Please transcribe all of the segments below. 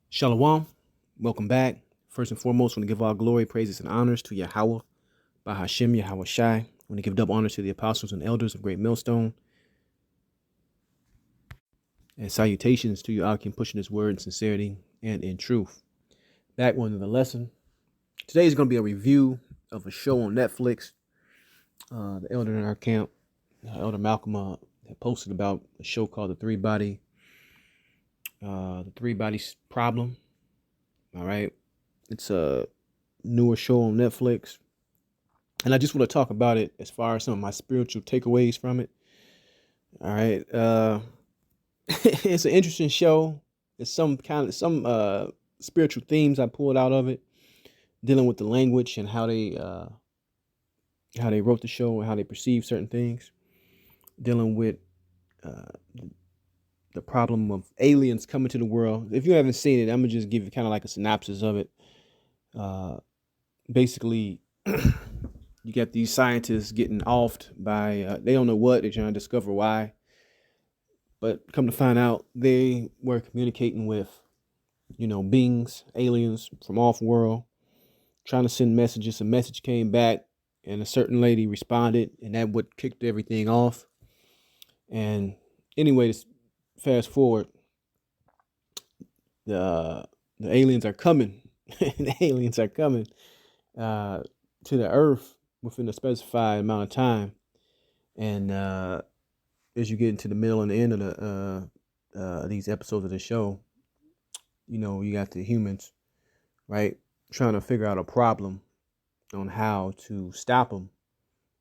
Shalom, welcome back. First and foremost, I want to give all glory, praises, and honors to Yahweh, Bahashem, Yahweh Shai. I want to give double honors to the apostles and elders of Great Millstone, and salutations to you, Akim, pushing this word in sincerity and in truth. Back one to the lesson. Today is going to be a review of a show on Netflix. The elder in our camp, Elder Malcolm, had posted about a show called the Three Bodies Problem. All right, it's a newer show on Netflix. And I just want to talk about it as far as some of my spiritual takeaways from it. All right. It's an interesting show. It's some spiritual themes I pulled out of it, dealing with the language and how they wrote the show and how they perceive certain things, dealing with uh, the problem of aliens coming to the world. If you haven't seen it, I'm gonna just give you kind of like a synopsis of it. Basically, you got these scientists getting offed by they don't know what, they're trying to discover why, but come to find out they were communicating with beings, aliens from off world, trying to send messages. A message came back and a certain lady responded, and that what kicked everything off. And anyway, fast forward, the aliens are coming. The aliens are coming to the earth within a specified amount of time. And as you get into the middle and the end of these episodes of the show, you got the humans, right, trying to figure out a problem on how to stop them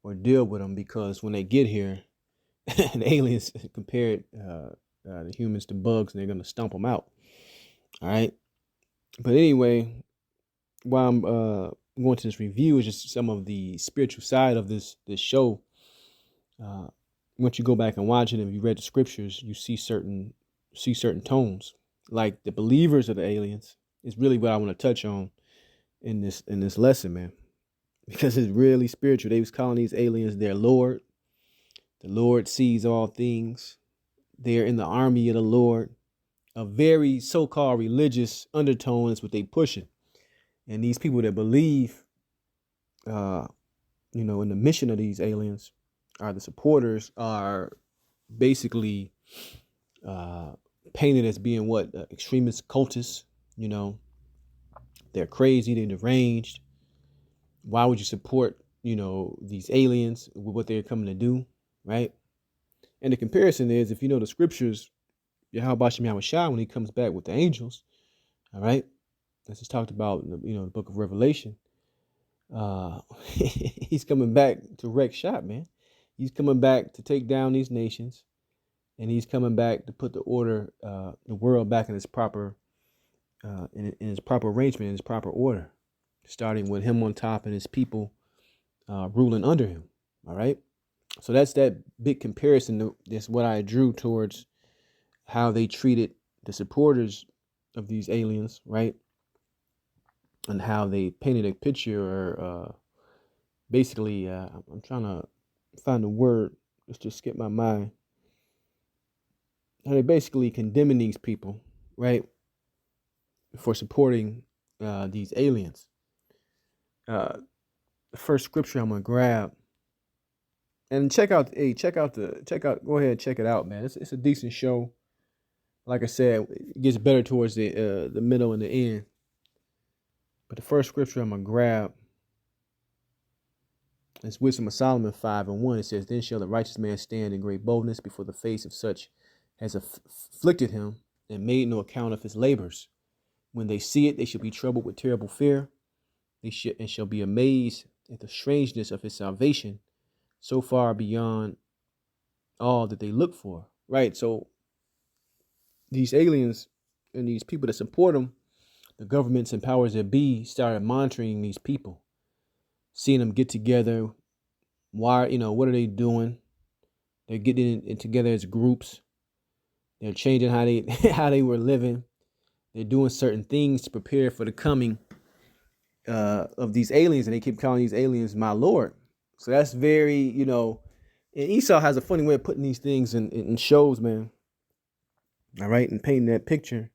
or deal with them, because when they get here, the aliens compared the humans to bugs, and they're gonna stomp them out. All right, but anyway, while I'm going to this review, is just some of the spiritual side of this show. Once you go back and watch it, and if you read the scriptures, you see certain tones. Like the believers of the aliens is really what I want to touch on in this lesson, man, because it's really spiritual. They was calling these aliens their Lord. The Lord sees all things. They're in the army of the Lord. A very so-called religious undertone is what they pushing. And these people that believe, in the mission of these aliens, are the supporters, are basically painted as being what, extremist cultists. They're crazy, they're deranged. Why would you support these aliens with what they're coming to do, right? And the comparison is, if you know the scriptures, Yahweh Shem Yahweh Shai, when he comes back with the angels, all right, this is talked about in the book of Revelation. He's coming back to wreck shop, man. He's coming back to take down these nations, and he's coming back to put the world back in its proper, in its proper arrangement, in its proper order, starting with him on top and his people ruling under him. All right. So that's that big comparison. That's what I drew towards how they treated the supporters of these aliens, right? And how they painted a picture, or basically, I'm trying to find the word. Let's just skip my mind. How they basically condemning these people, right, for supporting these aliens. The first scripture I'm gonna grab and check out. Go ahead and check it out, man. It's a decent show. Like I said, it gets better towards the middle and the end. But the first scripture I'm gonna grab is Wisdom of Solomon 5:1. It says, "Then shall the righteous man stand in great boldness before the face of such as afflicted him, and made no account of his labors. When they see it, they shall be troubled with terrible fear. They shall be amazed at the strangeness of his salvation, so far beyond all that they look for." Right. So these aliens and these people that support them, the governments and powers that be, started monitoring these people, seeing them get together. Why, what are they doing? They're getting in together as groups. They're changing how they how they were living. They're doing certain things to prepare for the coming of these aliens, and they keep calling these aliens my Lord. So that's very, and Esau has a funny way of putting these things in shows, man. All right, and painting that picture.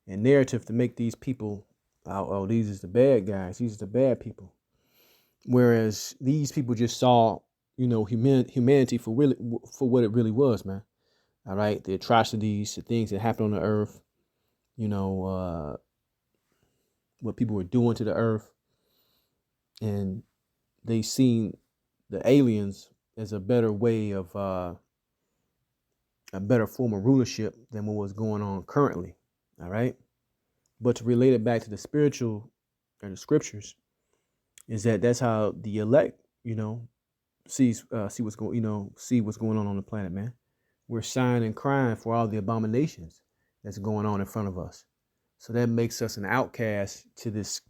and narrative to make these people, oh, these is the bad guys, these are the bad people. Whereas these people just saw, humanity for what it really was, man. All right, the atrocities, the things that happened on the earth, what people were doing to the earth, and they seen the aliens as a better way of a better form of rulership than what was going on currently. All right, but to relate it back to the spiritual and the scriptures, is that's how the elect, see what's going on the planet, man. We're sighing and crying for all the abominations that's going on in front of us. So that makes us an outcast to this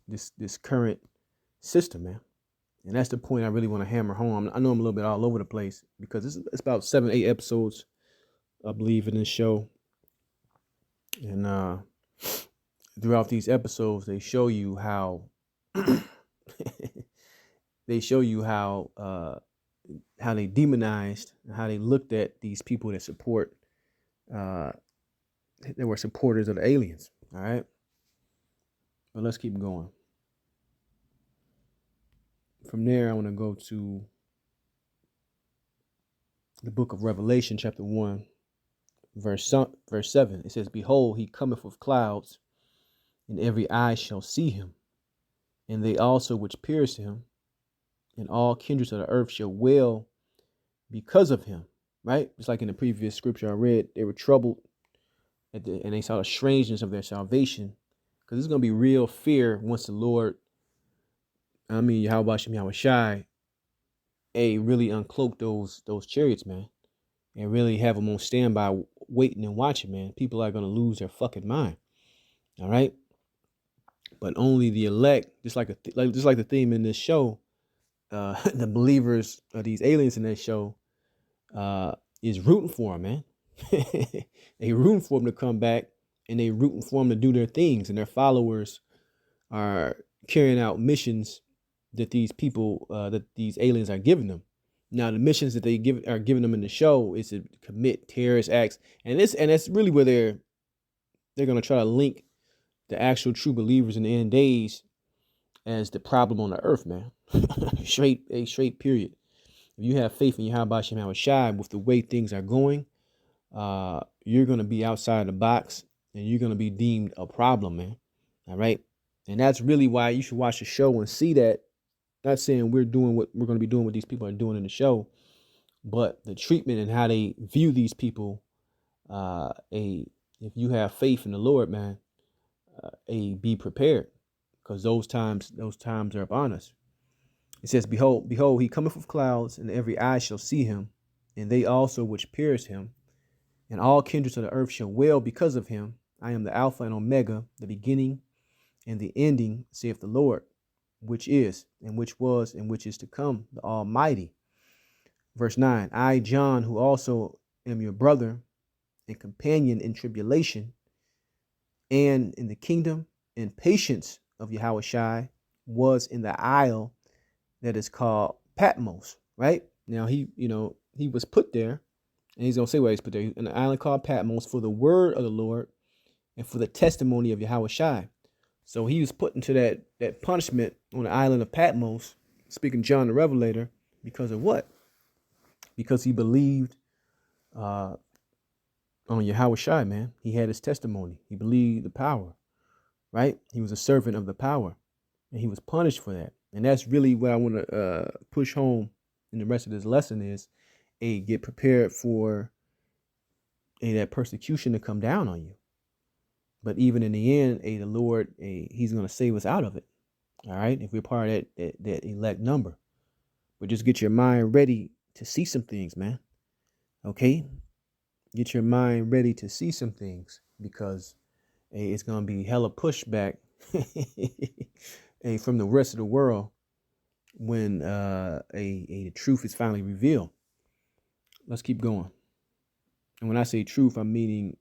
current system, man. And that's the point I really want to hammer home. I know I'm a little bit all over the place because it's about 7-8 episodes, I believe, in this show. And throughout these episodes, they show you how how they demonized, how they looked at these people that were supporters of the aliens. All right, but let's keep going. From there, I want to go to the book of Revelation, chapter 1, verse 7. It says, "Behold, he cometh with clouds, and every eye shall see him, and they also which pierced him, and all kindreds of the earth shall wail because of him." Right? Just like in the previous scripture I read, they were troubled and they saw the strangeness of their salvation, because there's going to be real fear once the Lord, Yahweh Shai, really uncloak those chariots, man, and really have them on standby, waiting and watching, man. People are going to lose their fucking mind. All right. But only the elect, just like the theme in this show, the believers of these aliens in that show, is rooting for them, man. They rooting for them to come back, and they rooting for them to do their things, and their followers are carrying out missions that these aliens are giving them. Now, the missions that they are giving them in the show is to commit terrorist acts, and that's really where they're going to try to link the actual true believers in the end days as the problem on the earth, man. straight period. If you have faith in Yahweh Shai with the way things are going, you're going to be outside the box, and you're going to be deemed a problem, man. All right. And that's really why you should watch the show and see that. Not saying we're doing what we're going to be doing what these people are doing in the show, but the treatment and how they view these people. If you have faith in the Lord, man, be prepared, because those times are upon us. It says, behold, he cometh with clouds, and every eye shall see him, and they also which pierced him, and all kindreds of the earth shall wail because of him. I am the Alpha and Omega, the beginning and the ending, saith the Lord, which is, and which was, and which is to come, the Almighty. Verse 9, I, John, who also am your brother and companion in tribulation and in the kingdom and patience of Yahweh Shai, was in the isle that is called Patmos. Right? Now he was put there, and he's going to say why he's put there, in an island called Patmos, for the word of the Lord and for the testimony of Yahweh Shai. So he was put into that punishment on the island of Patmos, speaking John the Revelator, because of what? Because he believed on Yahweh Shai, man. He had his testimony. He believed the power, right? He was a servant of the power, and he was punished for that. And that's really what I want to push home in the rest of this lesson is, get prepared for that persecution to come down on you. But even in the end, the Lord, he's going to save us out of it. All right. If we're part of that elect number, but just get your mind ready to see some things, man. Okay. Get your mind ready to see some things, because it's going to be hella pushback from the rest of the world when the truth is finally revealed. Let's keep going. And when I say truth, I'm meaning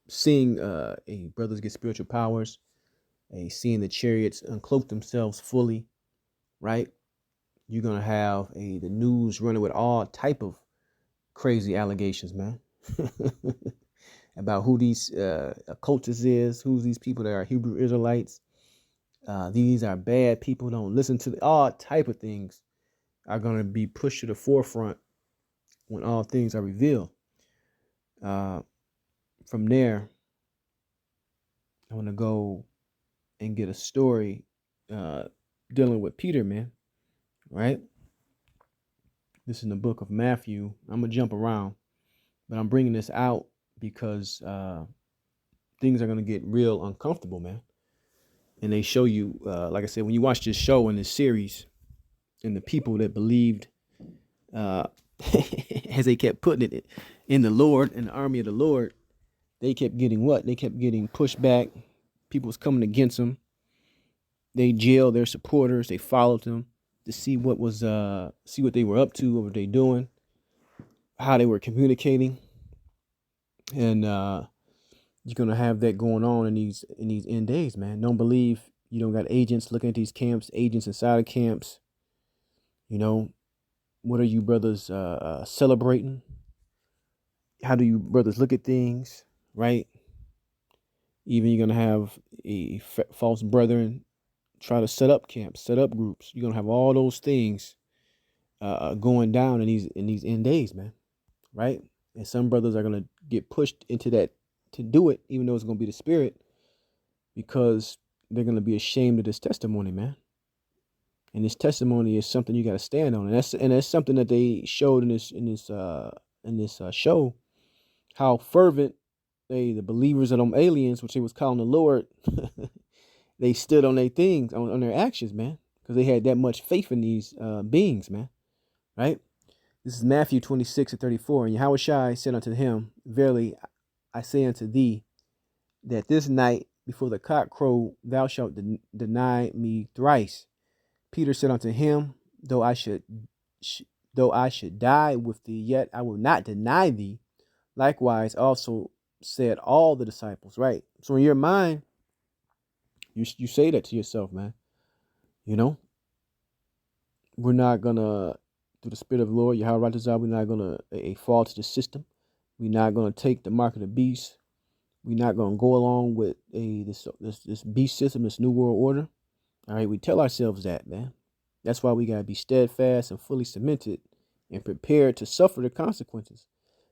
seeing brothers get spiritual powers, seeing the chariots uncloak themselves fully, right? You're gonna have the news running with all type of crazy allegations, man. about who these occultists is, who's these people that are Hebrew Israelites. These are bad people. Don't listen to all type of things are going to be pushed to the forefront when all things are revealed. From there, I want to go and get a story dealing with Peter, man. Right? This is in the book of Matthew. I'm going to jump around, but I'm bringing this out because things are going to get real uncomfortable, man. And they show you, like I said, when you watch this show in this series, and the people that believed, as they kept putting it, in the Lord, in the army of the Lord, they kept getting what? They kept getting pushed back. People was coming against them. They jailed their supporters. They followed them to see what they were up to, what were they doing, how they were communicating. And you're gonna have that going on in these end days, man. Don't believe you don't got agents looking at these camps, agents inside of camps. You know, what are you brothers celebrating? How do you brothers look at things, right? Even you're gonna have a false brethren try to set up camps, set up groups. You're gonna have all those things going down in these end days, man, right? And some brothers are gonna get pushed into that to do it, even though it's gonna be the spirit, because they're gonna be ashamed of this testimony, man. And this testimony is something you got to stand on, and that's something that they showed in this show, how fervent the believers of them aliens, which they was calling the Lord, they stood on their things, on their actions, man, because they had that much faith in these beings, man. Right? This is Matthew 26:34, and Yahushua said unto him, Verily I say unto thee, that this night before the cock crow thou shalt deny me thrice. Peter said unto him, Though I should die with thee, yet I will not deny thee. Likewise also said all the disciples. Right? So in your mind, you say that to yourself, man. You know, we're not gonna, through the Spirit of the Lord, Yahweh Ratazah, we're not gonna fall to the system. We're not gonna take the mark of the beast. We're not gonna go along with this beast system, this new world order. All right, we tell ourselves that, man. That's why we gotta be steadfast and fully cemented and prepared to suffer the consequences.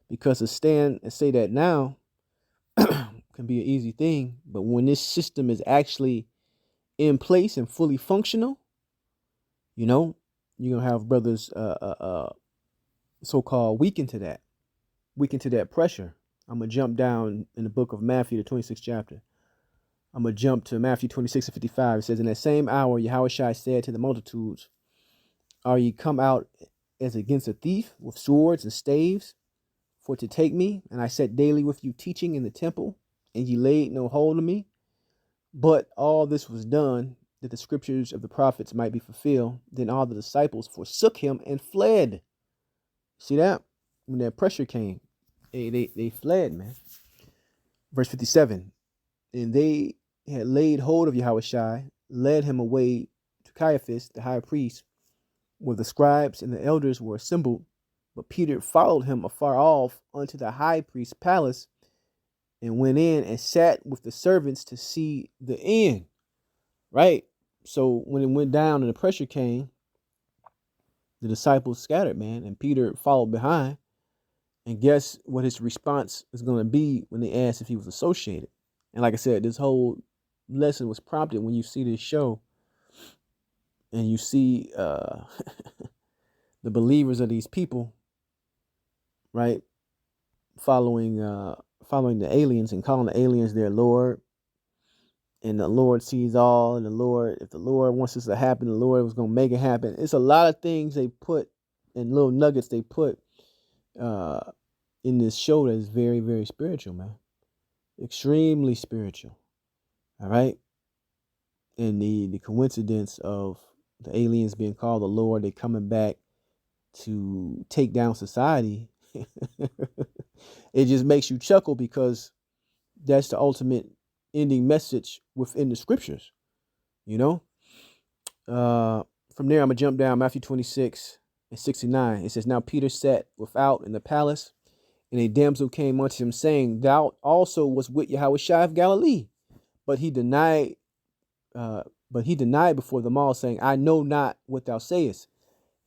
Because to stand and say that now can be an easy thing, but when this system is actually in place and fully functional, you know, you're gonna have brothers so-called weaken to that pressure. I'm gonna jump down in the book of Matthew, the 26th chapter. I'm going to jump to Matthew 26:55. It says, In that same hour, Yahushua said to the multitudes, Are ye come out as against a thief with swords and staves for to take me? And I sat daily with you teaching in the temple, and ye laid no hold on me. But all this was done, that the scriptures of the prophets might be fulfilled. Then all the disciples forsook him and fled. See that? When that pressure came, they fled, man. Verse 57. And they had laid hold of Yahushua, led him away to Caiaphas, the high priest, where the scribes and the elders were assembled. But Peter followed him afar off unto the high priest's palace, and went in and sat with the servants to see the end. Right? So when it went down and the pressure came, the disciples scattered, man, and Peter followed behind. And guess what his response is going to be when they asked if he was associated? And like I said, this whole lesson was prompted when you see this show and you see the believers of these people, right, following the aliens and calling the aliens their Lord. And the Lord sees all, and if the Lord wants this to happen, the Lord was going to make it happen. It's a lot of things they put, and little nuggets they put in this show that is very, very spiritual, man. Extremely spiritual. All right. And the coincidence of the aliens being called the Lord, they coming back to take down society. It just makes you chuckle, because that's the ultimate ending message within the scriptures, you know. From there, I'm gonna jump down Matthew 26:69. It says, Now Peter sat without in the palace, And a damsel came unto him, saying, Thou also was with Yahushua of Galilee. But he denied, before them all, saying, I know not what thou sayest.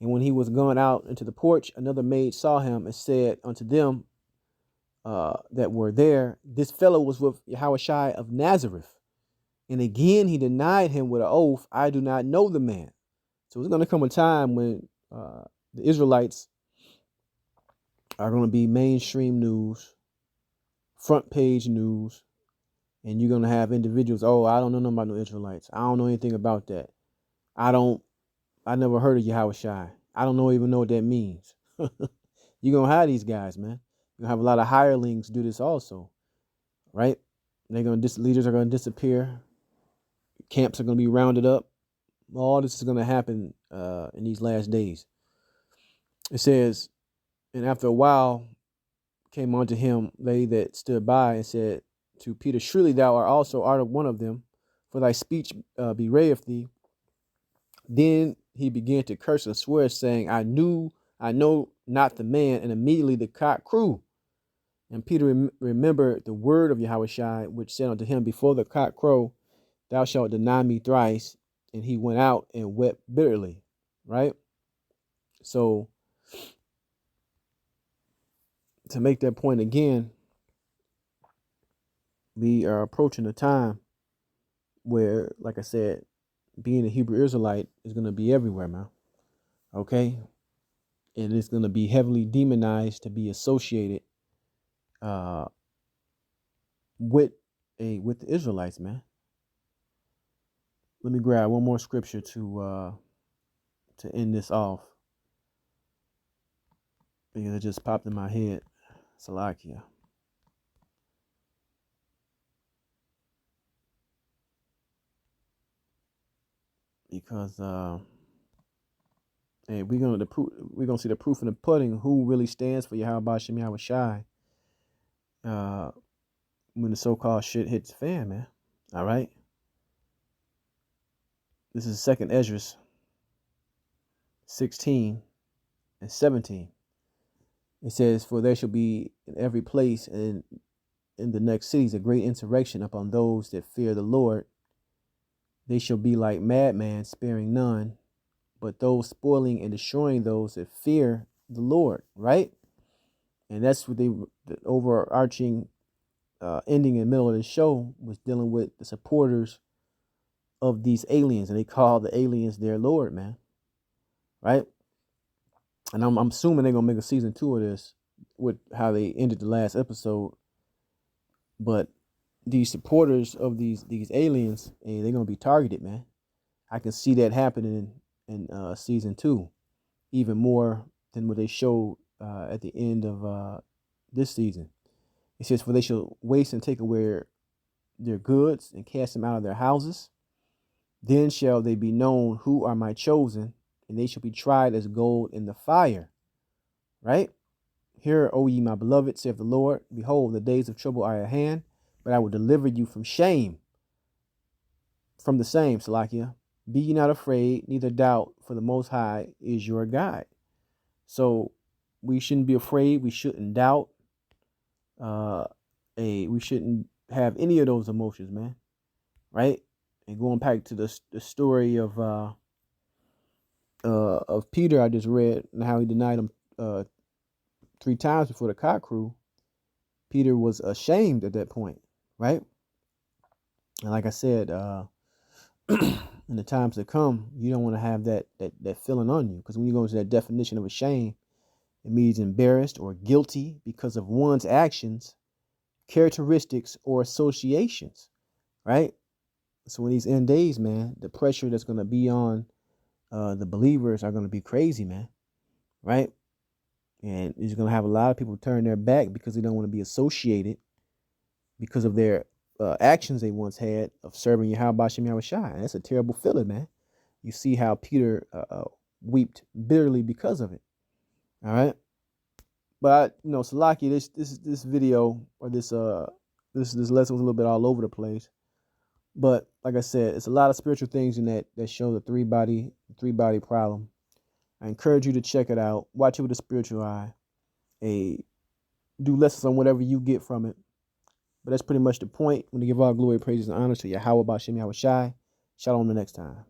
And when he was gone out into the porch, another maid saw him and said unto them that were there, This fellow was with Yahushua of Nazareth. And again he denied him with an oath, I do not know the man. So it's going to come a time when the Israelites are going to be mainstream news, front page news, and you're going to have individuals, oh, I don't know nothing about no Israelites. I don't know anything about that. I never heard of Yahushua. I don't even know what that means. You're going to have these guys, man. You're going to have a lot of hirelings do this also, right? Leaders are going to disappear. Camps are going to be rounded up. All this is going to happen in these last days. It says, and after a while came unto him they that stood by and said to Peter, Surely thou art one of them, for thy speech bewrayeth thee. Then he began to curse and swear, saying, I know not the man. And immediately the cock crew. And Peter remembered the word of Yahushua, which said unto him, Before the cock crow, thou shalt deny me thrice. And he went out and wept bitterly. Right? So, to make that point again, we are approaching a time where, like I said, being a Hebrew Israelite is going to be everywhere, man. Okay? And it's going to be heavily demonized to be associated with the Israelites, man. Let me grab one more scripture to end this off, because it just popped in my head. Salakia. Because hey, we're gonna see the proof in the pudding who really stands for Yahweh Shem Yahweh Shai when the so-called shit hits the fan, man. All right. This is 2nd Ezra 16 and 17. It says, For there shall be in every place and in the next cities a great insurrection upon those that fear the Lord. They shall be like madmen, sparing none, but those spoiling and destroying those that fear the Lord, right? And that's what the overarching ending in the middle of the show was dealing with the supporters of these aliens, and they call the aliens their Lord, man. Right? And I'm assuming they're gonna make a season 2 of this with how they ended the last episode. But these supporters of these aliens, hey, they're gonna be targeted, man. I can see that happening in season 2, even more than what they showed at the end of this season. It says, For they shall waste and take away their goods and cast them out of their houses. Then shall they be known who are my chosen, and they shall be tried as gold in the fire. Right? Hear, O ye my beloved, saith the Lord, Behold, the days of trouble are at hand, but I will deliver you from shame. From the same, Salakia. Be ye not afraid, neither doubt, for the Most High is your guide. So we shouldn't be afraid. We shouldn't doubt. We shouldn't have any of those emotions, man. Right? And going back to the story of Peter I just read, and how he denied him 3 times before the cock crew. Peter was ashamed at that point, right? And like I said, in the times to come, you don't want to have that feeling on you, because when you go into that definition of ashamed, it means embarrassed or guilty because of one's actions, characteristics, or associations, right? So in these end days, man, the pressure that's going to be on the believers are going to be crazy, man, right? And it's going to have a lot of people turn their back because they don't want to be associated because of their actions they once had of serving Yahweh Shem Yahweh Shai. And that's a terrible feeling, man. You see how Peter wept bitterly because of it. All right. But Salaki, this video or this lesson was a little bit all over the place. But like I said, it's a lot of spiritual things in that show the three body problem. I encourage you to check it out. Watch it with a spiritual eye. do lessons on whatever you get from it. But that's pretty much the point. When to give all glory, praises, and honor to Yahweh Bashem Yahweh Shai. Shalom the next time.